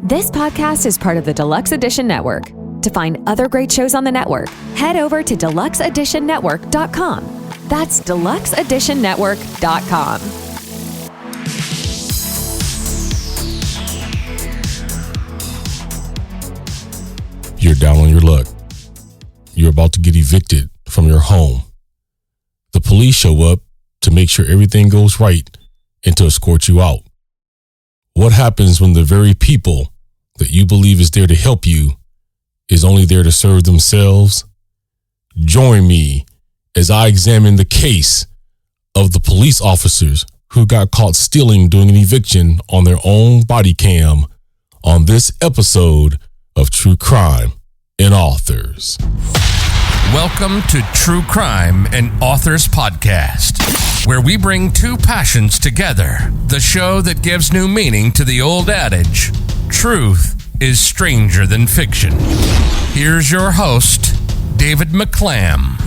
This podcast is part of the Deluxe Edition Network. To find other great shows on the network, head over to deluxeeditionnetwork.com. That's deluxeeditionnetwork.com. You're down on your luck. You're about to get evicted from your home. The police show up to make sure everything goes right and to escort you out. What happens when the very people that you believe is there to help you is only there to serve themselves? Join me as I examine the case of the police officers who got caught stealing during an eviction on their own body cam on this episode of True Crime and Authors. Welcome to True Crime and Authors Podcast, where we bring two passions together. The show that gives new meaning to the old adage, truth is stranger than fiction. Here's your host, David McClam.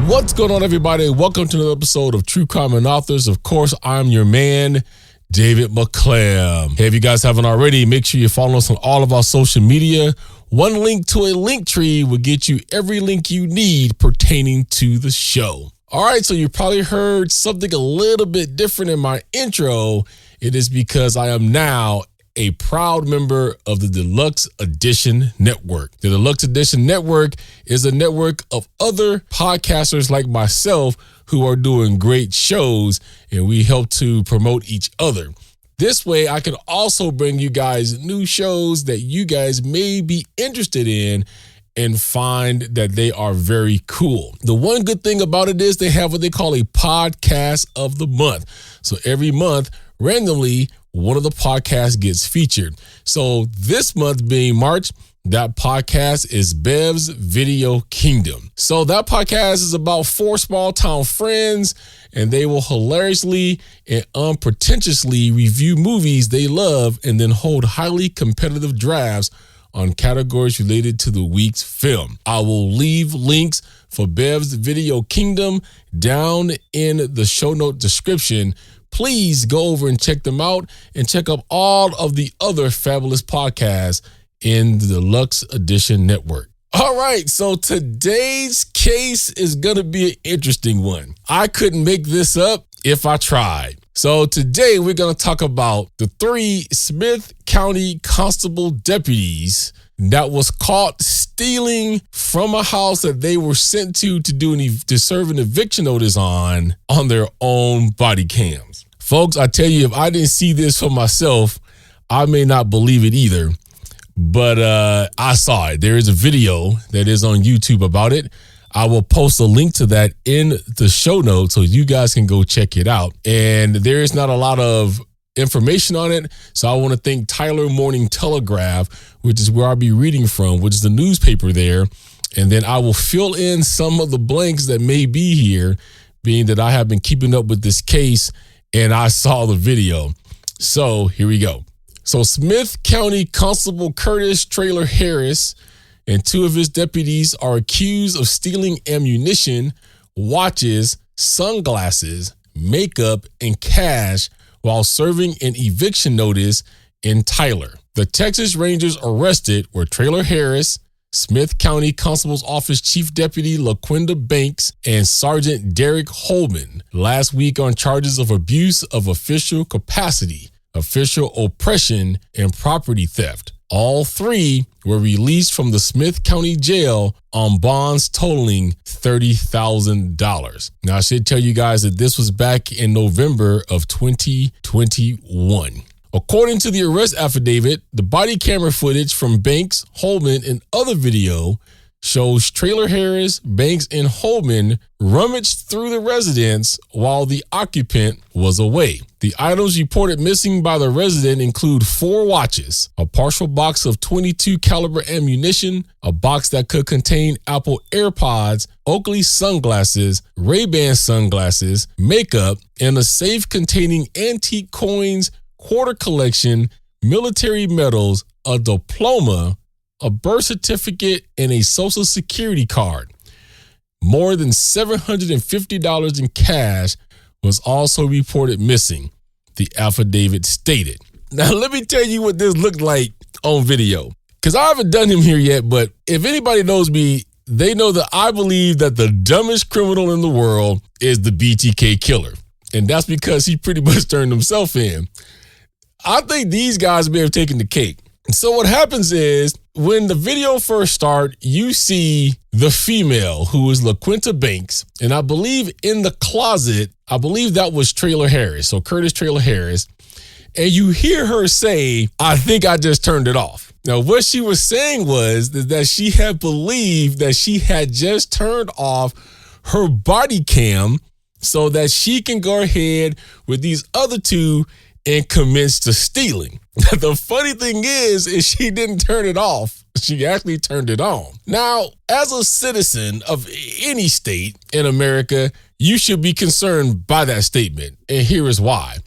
What's going on, everybody? Welcome to another episode of True Crime and Authors. Of course, I'm your man, David McClam. Hey, if you guys haven't already, make sure you follow us on all of our social media. One link to a link tree will get you every link you need pertaining to the show. All right, so you probably heard something a little bit different in my intro. It is because I am now a proud member of the Deluxe Edition Network. The Deluxe Edition Network is a network of other podcasters like myself who are doing great shows, and we help to promote each other. This way, I can also bring you guys new shows that you guys may be interested in and find that they are very cool. The one good thing about it is they have what they call a podcast of the month. So every month, randomly, one of the podcasts gets featured. So this month being March, that podcast is Bev's Video Kingdom. So that podcast is about four small town friends, and they will hilariously and unpretentiously review movies they love and then hold highly competitive drafts on categories related to the week's film. I will leave links for Bev's Video Kingdom down in the show note description. Please go over and check them out and check out all of the other fabulous podcasts in the Deluxe Edition Network. All right, so today's case is going to be an interesting one. I couldn't make this up if I tried. So today we're going to talk about the three Smith County Constable deputies that was caught stealing from a house that they were sent to serve an eviction notice on their own body cams. Folks, I tell you, if I didn't see this for myself, I may not believe it either. But I saw it. There is a video that is on YouTube about it. I will post a link to that in the show notes so you guys can go check it out. And there is not a lot of information on it. So I want to thank Tyler Morning Telegraph, which is where I'll be reading from, which is the newspaper there. And then I will fill in some of the blanks that may be here, being that I have been keeping up with this case and I saw the video. So here we go. So Smith County Constable Curtis Traylor Harris and two of his deputies are accused of stealing ammunition, watches, sunglasses, makeup, and cash while serving an eviction notice in Tyler. The Texas Rangers arrested were Traylor Harris, Smith County Constable's Office Chief Deputy LaQuinda Banks, and Sergeant Derek Holman last week on charges of abuse of official capacity, official oppression, and property theft. All three were released from the Smith County Jail on bonds totaling $30,000. Now, I should tell you guys that this was back in November of 2021. According to the arrest affidavit, the body camera footage from Banks, Holman, and other video shows Traylor Harris, Banks, and Holman rummaged through the residence while the occupant was away. The items reported missing by the resident include 4 watches, a partial box of .22 caliber ammunition, a box that could contain Apple AirPods, Oakley sunglasses, Ray-Ban sunglasses, makeup, and a safe containing antique coins, quarter collection, military medals, a diploma, a birth certificate, and a social security card. More than $750 in cash was also reported missing, the affidavit stated. Now, let me tell you what this looked like on video. Because I haven't done him here yet, but if anybody knows me, they know that I believe that the dumbest criminal in the world is the BTK killer. And that's because he pretty much turned himself in. I think these guys may have taken the cake. So what happens is when the video first starts, you see the female who is LaQuinta Banks. And I believe in the closet, I believe that was Traylor Harris. So Curtis Traylor Harris. And you hear her say, I think I just turned it off. Now, what she was saying was that she had believed that she had just turned off her body cam so that she can go ahead with these other two and commence to stealing. The funny thing is she didn't turn it off. She actually turned it on. Now, as a citizen of any state in America, you should be concerned by that statement. And here is why.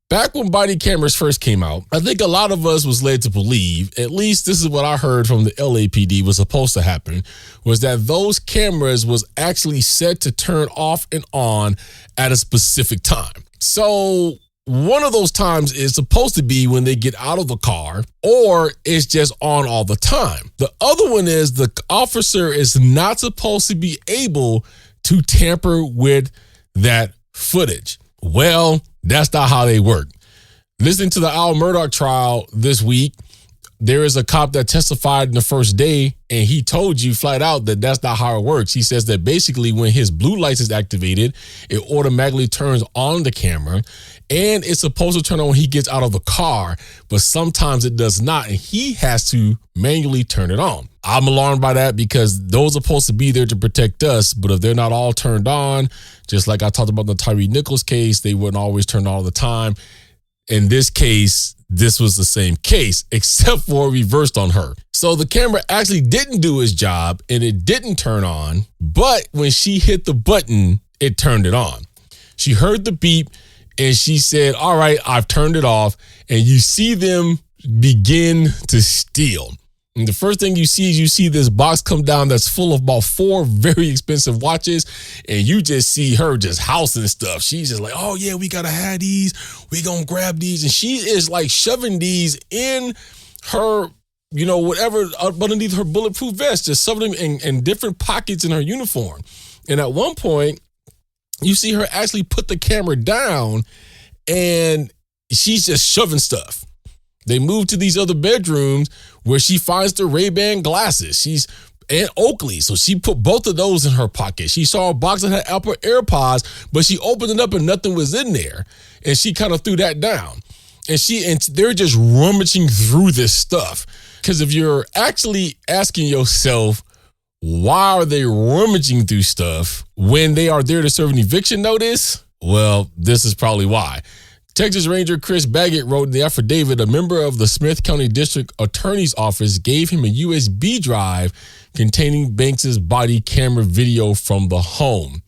Back when body cameras first came out, I think a lot of us was led to believe, at least this is what I heard from the LAPD was supposed to happen, was that those cameras was actually set to turn off and on at a specific time. So one of those times is supposed to be when they get out of the car, or it's just on all the time. The other one is the officer is not supposed to be able to tamper with that footage. Well, that's not how they work. Listening to the Al Murdaugh trial this week, there is a cop that testified in the first day, and he told you flat out that that's not how it works. He says that basically when his blue light is activated, it automatically turns on the camera, and it's supposed to turn on when he gets out of the car, but sometimes it does not, and he has to manually turn it on. I'm alarmed by that because those are supposed to be there to protect us, but if they're not all turned on, just like I talked about in the Tyree Nichols case, they wouldn't always turn on all the time. In this case, this was the same case, except for reversed on her. So the camera actually didn't do its job and it didn't turn on, but when she hit the button, it turned it on. She heard the beep and she said, all right, I've turned it off. And you see them begin to steal. And the first thing you see is you see this box come down that's full of about 4 very expensive watches. And you just see her just housing stuff. She's just like, oh, yeah, we got to have these. We going to grab these. And she is like shoving these in her, whatever, underneath her bulletproof vest, just shoving them in different pockets in her uniform. And at one point, you see her actually put the camera down and she's just shoving stuff. They move to these other bedrooms where she finds the Ray-Ban glasses. And Oakley. So she put both of those in her pocket. She saw a box that had Apple AirPods, but she opened it up and nothing was in there. And she kind of threw that down. And they're just rummaging through this stuff. Because if you're actually asking yourself, why are they rummaging through stuff when they are there to serve an eviction notice? Well, this is probably why. Texas Ranger Chris Baggett wrote in the affidavit, a member of the Smith County District Attorney's Office gave him a USB drive containing Banks's body camera video from the home.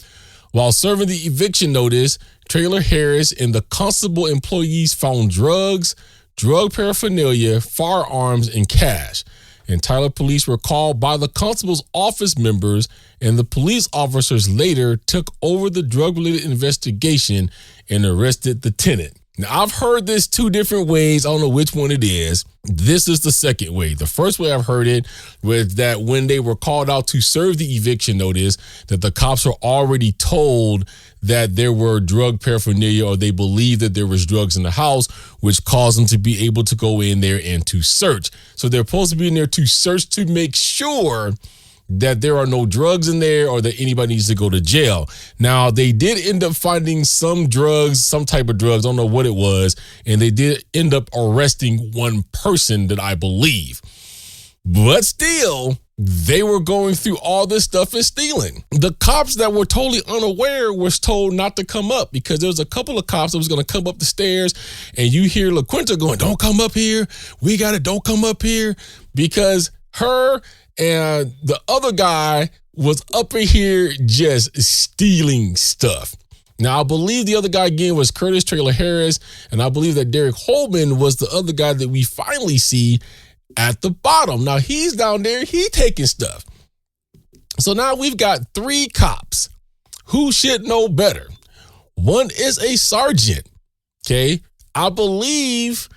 While serving the eviction notice, Traylor Harris and the constable employees found drugs, drug paraphernalia, firearms, and cash. And Tyler police were called by the constable's office members, and the police officers later took over the drug-related investigation and arrested the tenant. Now, I've heard this 2 different ways. I don't know which one it is. This is the second way. The first way I've heard it was that when they were called out to serve the eviction notice, that the cops were already told that there were drug paraphernalia, or they believed that there was drugs in the house, which caused them to be able to go in there and to search. So they're supposed to be in there to search to make sure that there are no drugs in there or that anybody needs to go to jail. Now, they did end up finding some drugs, some type of drugs, I don't know what it was, and they did end up arresting one person that I believe. But still, they were going through all this stuff and stealing. The cops that were totally unaware was told not to come up, because there was a couple of cops that was going to come up the stairs, and you hear LaQuinta going, don't come up here. We got it. Don't come up here, because her and the other guy was up in here just stealing stuff. Now, I believe the other guy again was Curtis Traylor Harris, and I believe that Derek Holman was the other guy that we finally see at the bottom. Now, he's down there, he taking stuff. So now we've got 3 cops who should know better. One is a sergeant, okay? I believe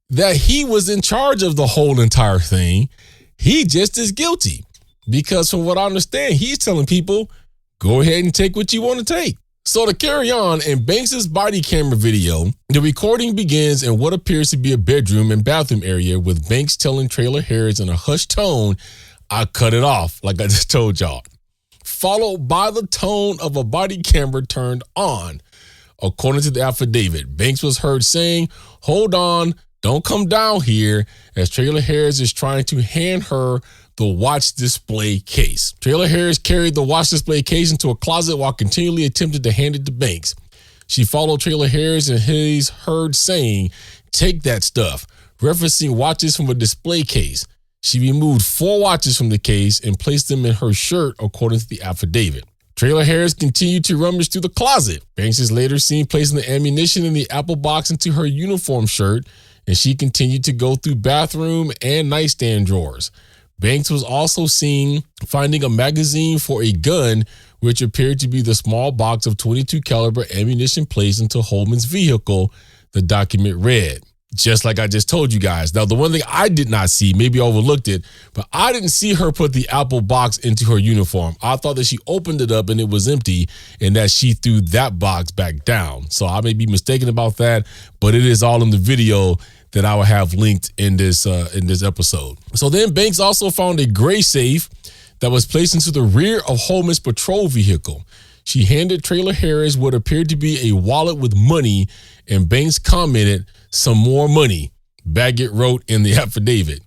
that he was in charge of the whole entire thing, he just is guilty. Because from what I understand, he's telling people, go ahead and take what you want to take. So to carry on, in Banks' body camera video, the recording begins in what appears to be a bedroom and bathroom area with Banks telling Trailer Harris in a hushed tone, I cut it off, like I just told y'all. Followed by the tone of a body camera turned on. According to the affidavit, Banks was heard saying, hold on, don't come down here, as Trailer Harris is trying to hand her the watch display case. Trailer Harris carried the watch display case into a closet while continually attempted to hand it to Banks. She followed Trailer Harris and he's heard saying, take that stuff, referencing watches from a display case. She removed 4 watches from the case and placed them in her shirt, according to the affidavit. Trailer Harris continued to rummage through the closet. Banks is later seen placing the ammunition in the Apple box into her uniform shirt, and she continued to go through bathroom and nightstand drawers. Banks was also seen finding a magazine for a gun, which appeared to be the small box of .22 caliber ammunition placed into Holman's vehicle, the document read. Just like I just told you guys. Now, the one thing I did not see, maybe I overlooked it, but I didn't see her put the Apple box into her uniform. I thought that she opened it up and it was empty and that she threw that box back down. So I may be mistaken about that, but it is all in the video that I will have linked in this episode. So then Banks also found a gray safe that was placed into the rear of Holman's patrol vehicle. She handed Trailer Harris what appeared to be a wallet with money, and Banks commented, some more money, Baggett wrote in the affidavit.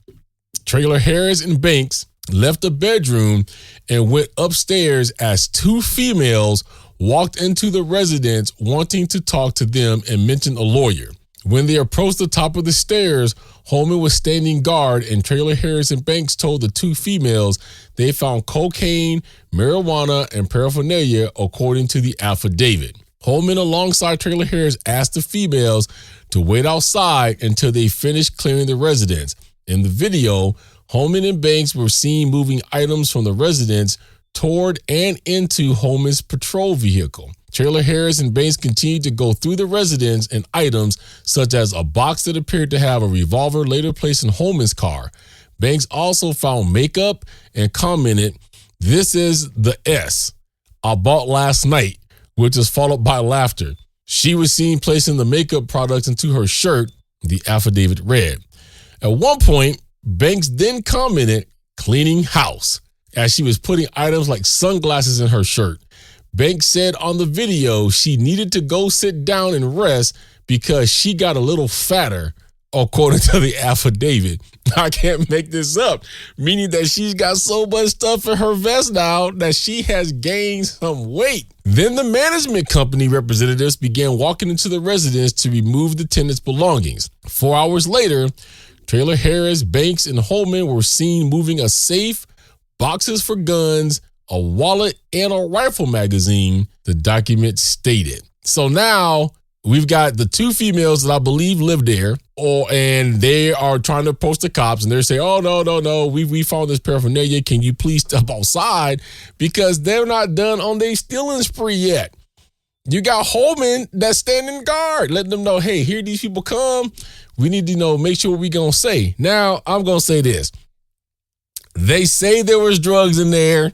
Trailer Harris and Banks left the bedroom and went upstairs as 2 females walked into the residence wanting to talk to them and mentioned a lawyer. When they approached the top of the stairs, Holman was standing guard, and Trailer Harris and Banks told the 2 females they found cocaine, marijuana, and paraphernalia, according to the affidavit. Holman, alongside Trailer Harris, asked the females to wait outside until they finished clearing the residence. In the video, Holman and Banks were seen moving items from the residence toward and into Holman's patrol vehicle. Trailer Harris and Banks continued to go through the residence and items such as a box that appeared to have a revolver later placed in Holman's car. Banks also found makeup and commented, this is the S I bought last night, which was followed by laughter. She was seen placing the makeup products into her shirt, the affidavit read. At one point, Banks then commented, cleaning house, as she was putting items like sunglasses in her shirt. Banks said on the video she needed to go sit down and rest because she got a little fatter, according to the affidavit. I can't make this up, meaning that she's got so much stuff in her vest now that she has gained some weight. Then the management company representatives began walking into the residence to remove the tenants' belongings. 4 hours later, Trailer Harris, Banks, and Holman were seen moving a safe, boxes for guns, a wallet, and a rifle magazine, the document stated. So now we've got the 2 females that I believe live there, and they are trying to approach the cops, and they're saying, oh, no, we found this paraphernalia. Can you please step outside? Because they're not done on their stealing spree yet. You got Holman that's standing guard, letting them know, hey, here these people come. We need to make sure what we going to say. Now, I'm going to say this. They say there was drugs in there.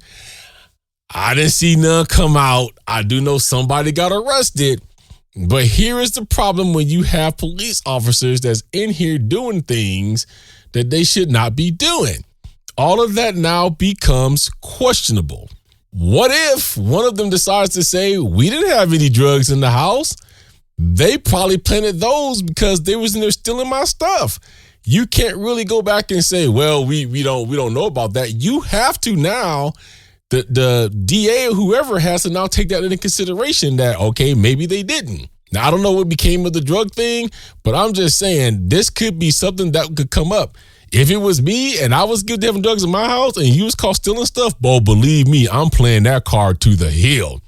I didn't see none come out. I do know somebody got arrested. But here is the problem when you have police officers that's in here doing things that they should not be doing. All of that now becomes questionable. What if one of them decides to say, we didn't have any drugs in the house? They probably planted those because they was in there stealing my stuff. You can't really go back and say, well, we don't know about that. You have to now. The DA or whoever has to now take that into consideration that, okay, maybe they didn't. Now, I don't know what became of the drug thing, but I'm just saying this could be something that could come up. If it was me and I was guilty of having drugs in my house and you was caught stealing stuff, believe me, I'm playing that card to the hill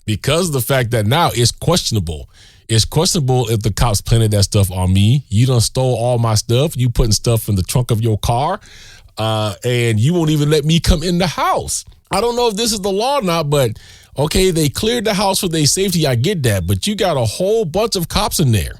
because of the fact that now it's questionable. It's questionable if the cops planted that stuff on me. You done stole all my stuff. You putting stuff in the trunk of your car and you won't even let me come in the house. I don't know if this is the law or not, but okay, they cleared the house for their safety. I get that, but you got a whole bunch of cops in there.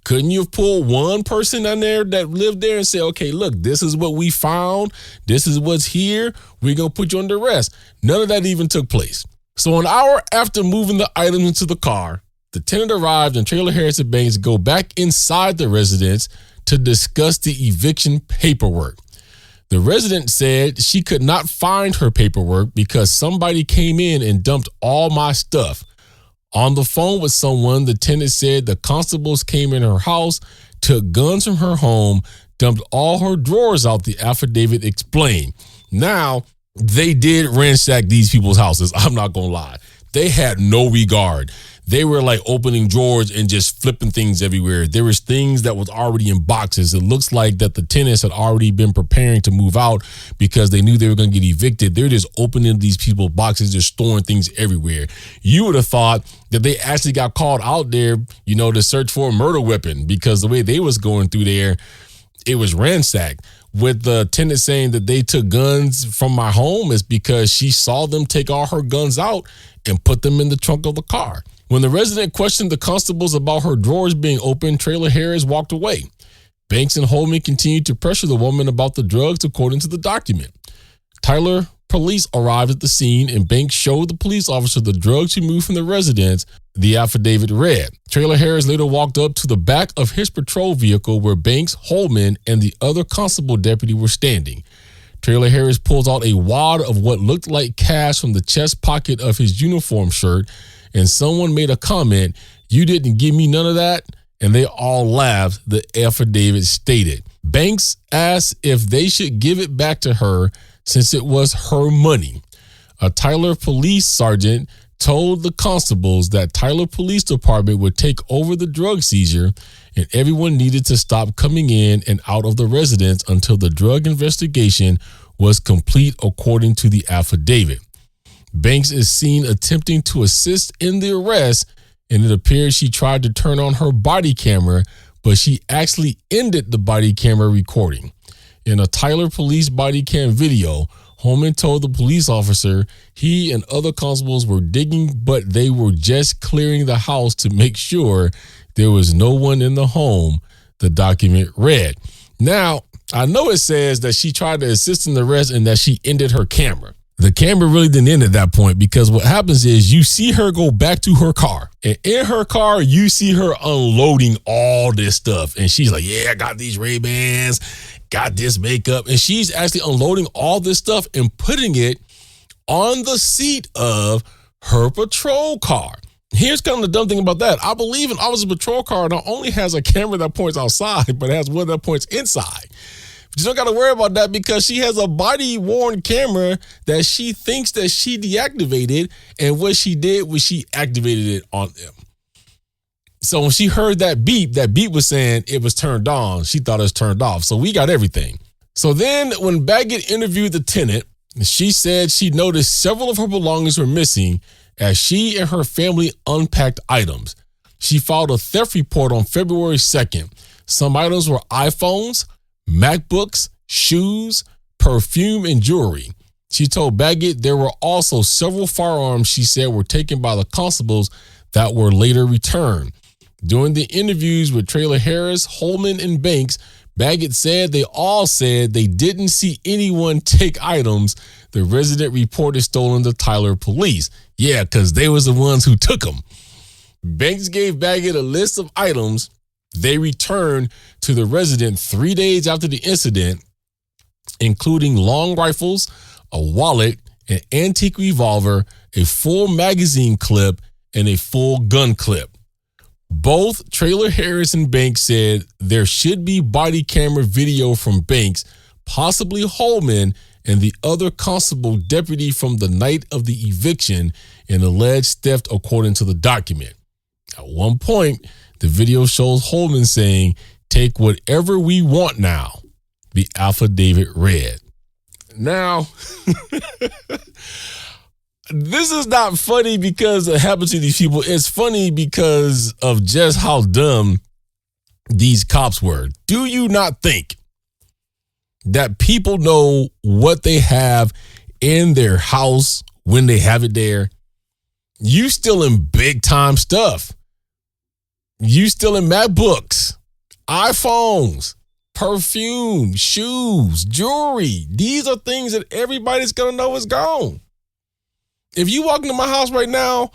Couldn't you have pulled one person down there that lived there and said, okay, look, this is what we found. This is what's here. We're going to put you under arrest. None of that even took place. So an hour after moving the items into the car, the tenant arrived and Trailer Harris and Banks go back inside the residence to discuss the eviction paperwork. The resident said she could not find her paperwork because somebody came in and dumped all my stuff. On the phone with someone, the tenant said the constables came in her house, took guns from her home, dumped all her drawers out, the affidavit explained. Now, they did ransack these people's houses. I'm not going to lie. They had no regard. They were like opening drawers and just flipping things everywhere. There was things that was already in boxes. It looks like that the tenants had already been preparing to move out because they knew they were going to get evicted. They're just opening these people's boxes, just storing things everywhere. You would have thought that they actually got called out there, to search for a murder weapon, because the way they was going through there, it was ransacked. With the tenant saying that they took guns from my home is because she saw them take all her guns out and put them in the trunk of the car. When the resident questioned the constables about her drawers being open, Trailer Harris walked away. Banks and Holman continued to pressure the woman about the drugs, according to the document. Tyler police arrived at the scene and Banks showed the police officer the drugs removed from the residence, the affidavit read. Trailer Harris later walked up to the back of his patrol vehicle where Banks, Holman, and the other constable deputy were standing. Trailer Harris pulls out a wad of what looked like cash from the chest pocket of his uniform shirt, and someone made a comment, "You didn't give me none of that?" And they all laughed, the affidavit stated. Banks asked if they should give it back to her since it was her money. A Tyler police sergeant told the constables that Tyler Police Department would take over the drug seizure and everyone needed to stop coming in and out of the residence until the drug investigation was complete, according to the affidavit. Banks is seen attempting to assist in the arrest, and it appears she tried to turn on her body camera, but she actually ended the body camera recording. In a Tyler police body cam video, Holman told the police officer he and other constables were digging, but they were just clearing the house to make sure there was no one in the home, the document read. Now, I know it says that she tried to assist in the arrest and that she ended her camera. The camera really didn't end at that point, because what happens is you see her go back to her car, and in her car, you see her unloading all this stuff. And she's like, yeah, I got these Ray-Bans, got this makeup. And she's actually unloading all this stuff and putting it on the seat of her patrol car. Here's kind of the dumb thing about that. I believe an officer patrol car not only has a camera that points outside, but it has one that points inside. But you don't got to worry about that because she has a body-worn camera that she thinks that she deactivated, and what she did was she activated it on them. So when she heard that beep was saying it was turned on. She thought it was turned off. So we got everything. So then when Baggett interviewed the tenant, she said she noticed several of her belongings were missing as she and her family unpacked items. She filed a theft report on February 2nd. Some items were iPhones, MacBooks, shoes, perfume, and jewelry. She told Baggett there were also several firearms she said were taken by the constables that were later returned. During the interviews with Trailer Harris, Holman, and Banks, Baggett said they all said they didn't see anyone take items the resident reported stolen to Tyler police. Yeah, because they was the ones who took them. Banks gave Baggett a list of items they returned to the resident 3 days after the incident, including long rifles, a wallet, an antique revolver, a full magazine clip, and a full gun clip. Both Trailer Harris and Banks said there should be body camera video from Banks, possibly Holman, and the other constable deputy from the night of the eviction and alleged theft, according to the document. At one point, the video shows Holman saying, "Take whatever we want now," the affidavit read. Now, this is not funny because it happened to these people. It's funny because of just how dumb these cops were. Do you not think that people know what they have in their house when they have it there? You still in big time stuff. You stealing MacBooks, iPhones, perfume, shoes, jewelry. These are things that everybody's going to know is gone. If you walk into my house right now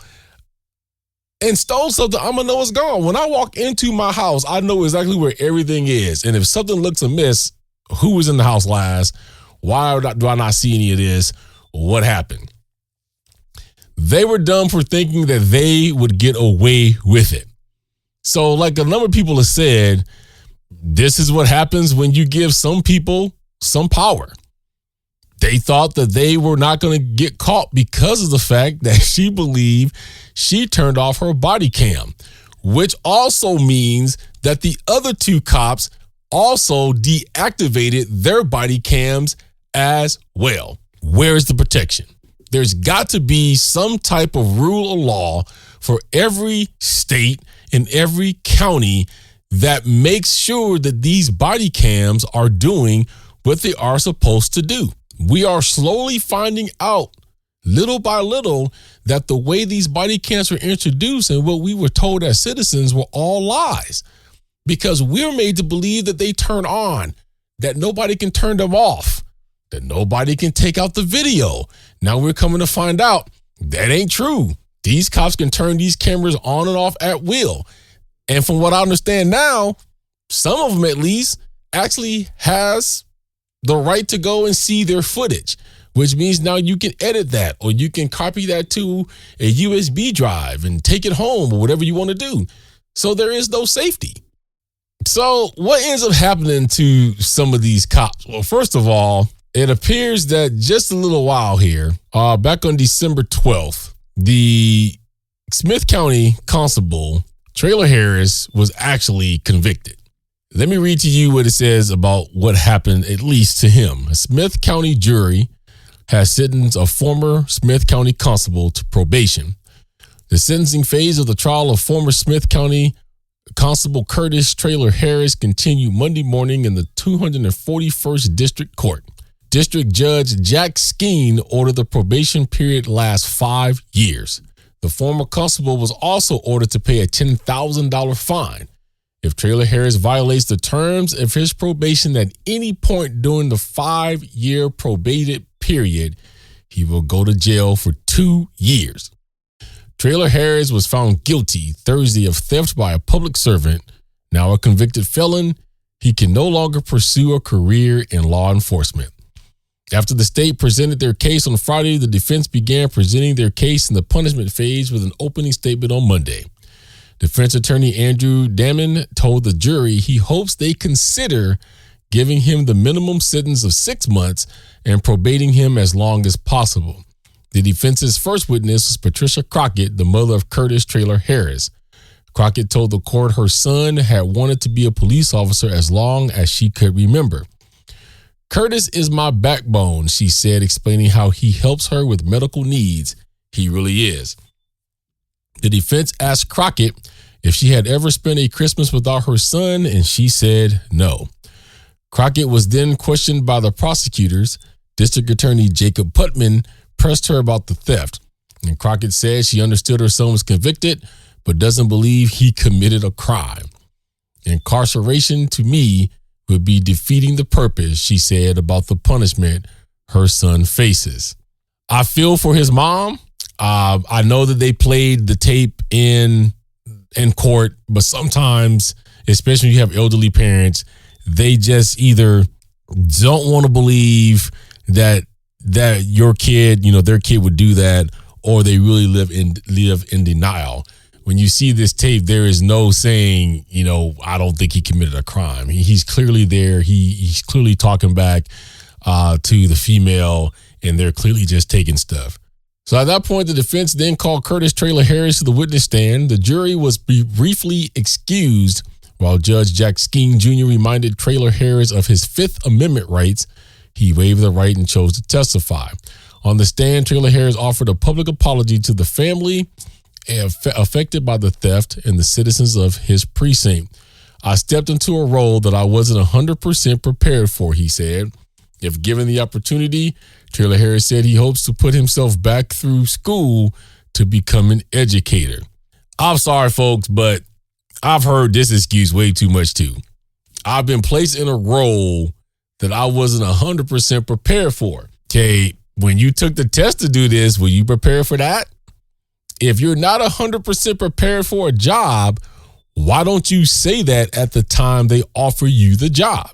and stole something, I'm going to know it's gone. When I walk into my house, I know exactly where everything is. And if something looks amiss, who was in the house last? Why do I not see any of this? What happened? They were dumb for thinking that they would get away with it. So like a number of people have said, this is what happens when you give some people some power. They thought that they were not going to get caught because of the fact that she believed she turned off her body cam, which also means that the other two cops also deactivated their body cams as well. Where's the protection? There's got to be some type of rule of law for every state and every county that makes sure that these body cams are doing what they are supposed to do. We are slowly finding out, little by little, that the way these body cams were introduced and what we were told as citizens were all lies. Because we're made to believe that they turn on, that nobody can turn them off, that nobody can take out the video. Now we're coming to find out that ain't true. These cops can turn these cameras on and off at will. And from what I understand now, some of them at least actually has the right to go and see their footage, which means now you can edit that or you can copy that to a USB drive and take it home or whatever you want to do. So there is no safety. So what ends up happening to some of these cops? Well, first of all, it appears that just a little while here, back on December 12th, the Smith County Constable, Traylor Harris, was actually convicted. Let me read to you what it says about what happened, at least to him. A Smith County jury has sentenced a former Smith County constable to probation. The sentencing phase of the trial of former Smith County Constable Curtis Traylor Harris continued Monday morning in the 241st District Court. District Judge Jack Skeen ordered the probation period last 5 years. The former constable was also ordered to pay a $10,000 fine if Traylor Harris violates the terms of his probation at any point during the 5-year probated period. He will go to jail for 2 years. Traylor Harris was found guilty Thursday of theft by a public servant. Now a convicted felon, he can no longer pursue a career in law enforcement. After the state presented their case on Friday, the defense began presenting their case in the punishment phase with an opening statement on Monday. Defense attorney Andrew Damon told the jury he hopes they consider giving him the minimum sentence of 6 months and probating him as long as possible. The defense's first witness was Patricia Crockett, the mother of Curtis Traylor Harris. Crockett told the court her son had wanted to be a police officer as long as she could remember. Curtis is my backbone, she said, explaining how he helps her with medical needs. He really is. The defense asked Crockett if she had ever spent a Christmas without her son, and she said no. Crockett was then questioned by the prosecutors. District Attorney Jacob Putman pressed her about the theft, and Crockett said she understood her son was convicted, but doesn't believe he committed a crime. Incarceration, to me, would be defeating the purpose, she said, about the punishment her son faces. I feel for his mom. I know that they played the tape in court, but sometimes, especially when you have elderly parents, they just either don't want to believe that your kid, their kid would do that, or they really live in denial. When you see this tape, there is no saying, I don't think he committed a crime. He's clearly there. He's clearly talking back to the female, and they're clearly just taking stuff. So at that point, the defense then called Curtis Traylor Harris to the witness stand. The jury was briefly excused while Judge Jack Skeen Jr. reminded Traylor Harris of his Fifth Amendment rights. He waived the right and chose to testify. On the stand, Traylor Harris offered a public apology to the family affected by the theft and the citizens of his precinct. I stepped into a role that I wasn't 100% prepared for, he said. If given the opportunity, Traylor Harris said he hopes to put himself back through school to become an educator. I'm sorry, folks, but I've heard this excuse way too much too. I've been placed in a role that I wasn't 100% prepared for. Okay, when you took the test to do this, were you prepared for that? If you're not 100% prepared for a job, why don't you say that at the time they offer you the job?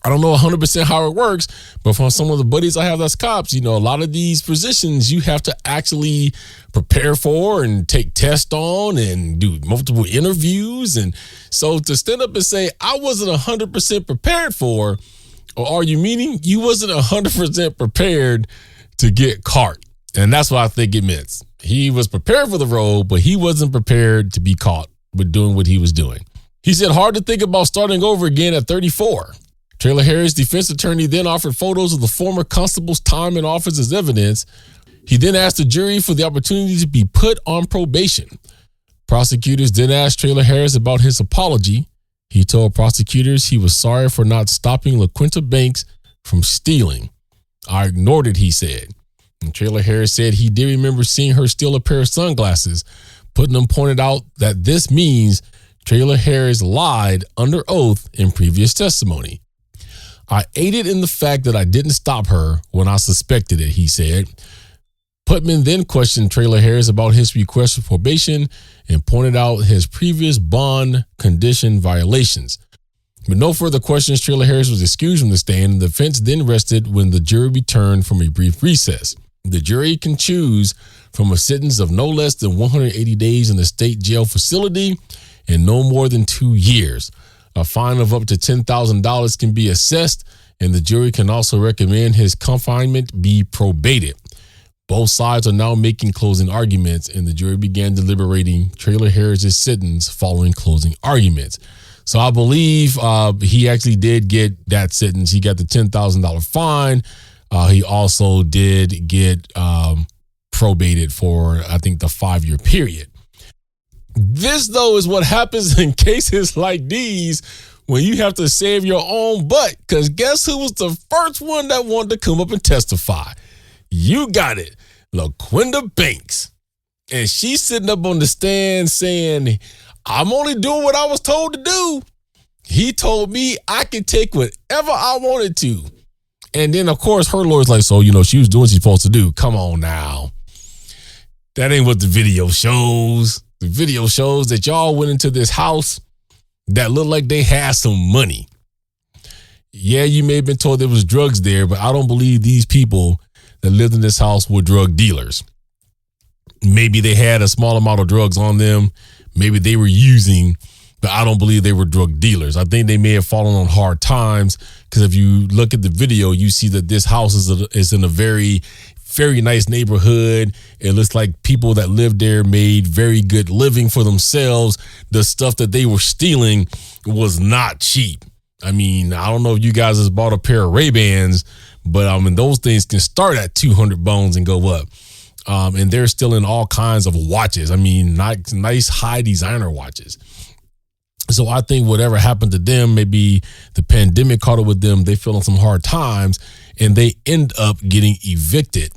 I don't know 100% how it works, but from some of the buddies I have that's cops, a lot of these positions you have to actually prepare for and take tests on and do multiple interviews. And so to stand up and say, I wasn't 100% prepared for, or are you meaning you wasn't 100% prepared to get caught? And that's what I think it meant. He was prepared for the role, but he wasn't prepared to be caught with doing what he was doing. He said, hard to think about starting over again at 34. Traylor Harris' defense attorney then offered photos of the former constable's time in office as evidence. He then asked the jury for the opportunity to be put on probation. Prosecutors then asked Traylor Harris about his apology. He told prosecutors he was sorry for not stopping LaQuinta Banks from stealing. I ignored it, he said. And Traylor Harris said he did remember seeing her steal a pair of sunglasses. Putnam pointed out that this means Traylor Harris lied under oath in previous testimony. I aided in the fact that I didn't stop her when I suspected it, he said. Putnam then questioned Traylor Harris about his request for probation and pointed out his previous bond condition violations. With no further questions, Traylor Harris was excused from the stand, and the defense then rested when the jury returned from a brief recess. The jury can choose from a sentence of no less than 180 days in a state jail facility and no more than 2 years. A fine of up to $10,000 can be assessed, and the jury can also recommend his confinement be probated. Both sides are now making closing arguments, and the jury began deliberating Traylor Harris' sentence following closing arguments. So I believe he actually did get that sentence. He got the $10,000 fine. He also did get probated for, I think, the 5-year period. This, though, is what happens in cases like these when you have to save your own butt. Because guess who was the first one that wanted to come up and testify? You got it, LaQuinta Banks. And she's sitting up on the stand saying, I'm only doing what I was told to do. He told me I could take whatever I wanted to. And then, of course, her lawyer's like, so, she was doing what she's supposed to do. Come on now. That ain't what the video shows. The video shows that y'all went into this house that looked like they had some money. Yeah, you may have been told there was drugs there, but I don't believe these people that lived in this house were drug dealers. Maybe they had a small amount of drugs on them. Maybe they were using, but I don't believe they were drug dealers. I think they may have fallen on hard times because if you look at the video, you see that this house is in a very, very nice neighborhood. It looks like people that lived there made very good living for themselves. The stuff that they were stealing was not cheap. I mean, I don't know if you guys has bought a pair of Ray-Bans, but those things can start at 200 bones and go up. And they're still in all kinds of watches. I mean, nice high designer watches. So I think whatever happened to them, maybe the pandemic caught up with them. They fell on some hard times and they end up getting evicted.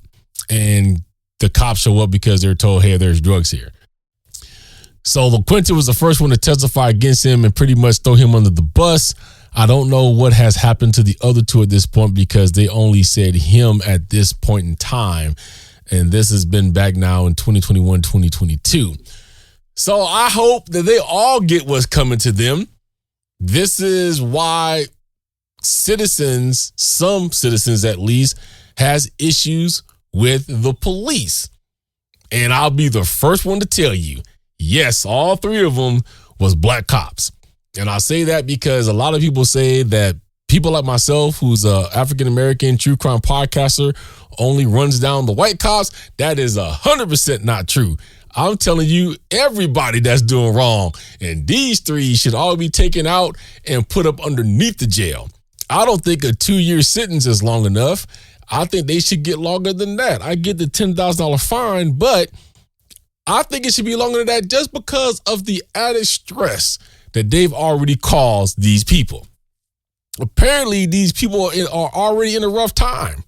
And the cops show up because they're told, hey, there's drugs here. So LaQuinta was the first one to testify against him and pretty much throw him under the bus. I don't know what has happened to the other two at this point because they only said him at this point in time. And this has been back now in 2021, 2022. So I hope that they all get what's coming to them. This is why citizens, some citizens at least, has issues with the police. And I'll be the first one to tell you, yes, all three of them was black cops. And I say that because a lot of people say that people like myself, who's a African-American true crime podcaster, only runs down the white cops. That is 100% not true. I'm telling you, everybody that's doing wrong. And these three should all be taken out and put up underneath the jail. I don't think a 2-year sentence is long enough. I think they should get longer than that. I get the $10,000 fine, but I think it should be longer than that just because of the added stress that they've already caused these people. Apparently, these people are already in a rough time.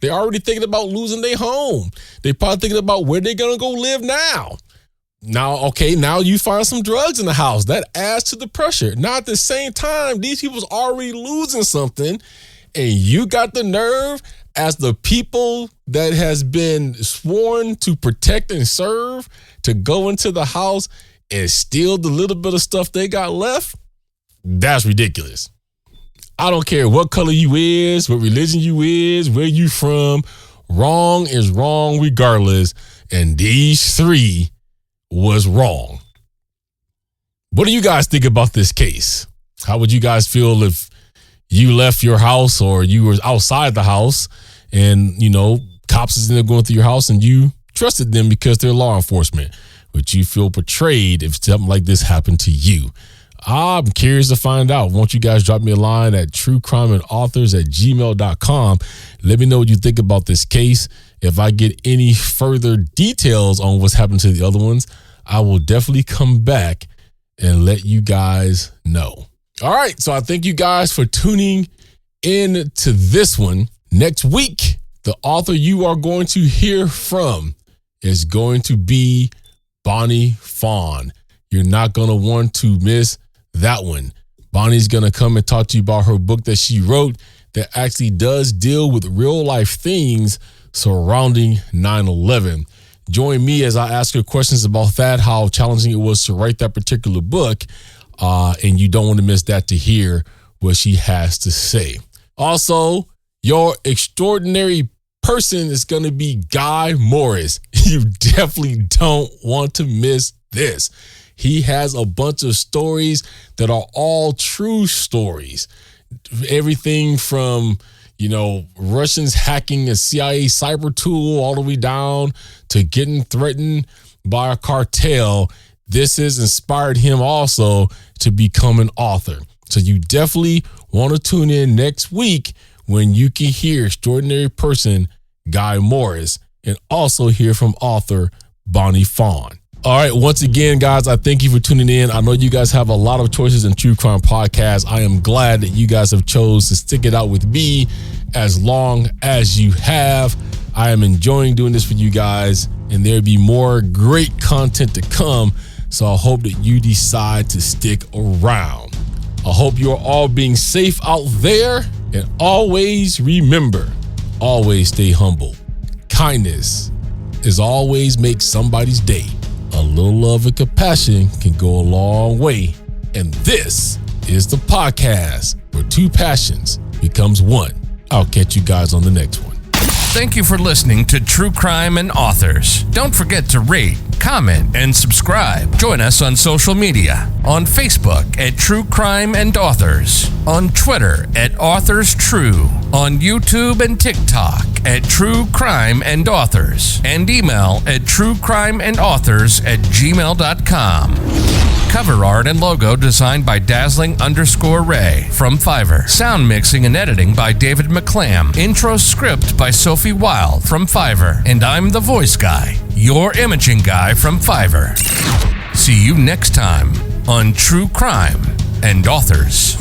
They're already thinking about losing their home. They're probably thinking about where they're going to go live now. Now you find some drugs in the house. That adds to the pressure. Now at the same time, these people's already losing something, and you got the nerve as the people that has been sworn to protect and serve to go into the house and steal the little bit of stuff they got left. That's ridiculous. I don't care what color you is, what religion you is, where you from. Wrong is wrong regardless. And these three was wrong. What do you guys think about this case? How would you guys feel if you left your house or you were outside the house and, cops is in there going through your house and you trusted them because they're law enforcement? Would you feel betrayed if something like this happened to you? I'm curious to find out. Won't you guys drop me a line at truecrimeandauthors@gmail.com. Let me know what you think about this case. If I get any further details on what's happened to the other ones, I will definitely come back and let you guys know. All right, so I thank you guys for tuning in to this one. Next week, the author you are going to hear from is going to be Bonnie Fawn. You're not going to want to miss that one. Bonnie's going to come and talk to you about her book that she wrote that actually does deal with real life things surrounding 9/11. Join me as I ask her questions about that, how challenging it was to write that particular book. And you don't want to miss that to hear what she has to say. Also, your extraordinary person is going to be Guy Morris. You definitely don't want to miss this. He has a bunch of stories that are all true stories. Everything from, Russians hacking a CIA cyber tool all the way down to getting threatened by a cartel. This has inspired him also to become an author. So you definitely want to tune in next week when you can hear extraordinary person Guy Morris and also hear from author Bonnie Fawn. All right, once again, guys, I thank you for tuning in. I know you guys have a lot of choices in True Crime Podcast. I am glad that you guys have chose to stick it out with me as long as you have. I am enjoying doing this for you guys, and there'll be more great content to come. So I hope that you decide to stick around. I hope you're all being safe out there, and always remember, always stay humble. Kindness is always make somebody's day. A little love and compassion can go a long way. And this is the podcast where two passions becomes one. I'll catch you guys on the next one. Thank you for listening to True Crime and Authors. Don't forget to rate, comment, and subscribe. Join us on social media. On Facebook at True Crime and Authors. On Twitter at Authors True. On YouTube and TikTok at True Crime and Authors. And email at truecrimeandauthors@gmail.com. Cover art and logo designed by Dazzling_Ray from Fiverr. Sound mixing and editing by David McClam. Intro script by Sophie Wild from Fiverr. And I'm the voice guy, your imaging guy from Fiverr. See you next time on True Crime and Authors.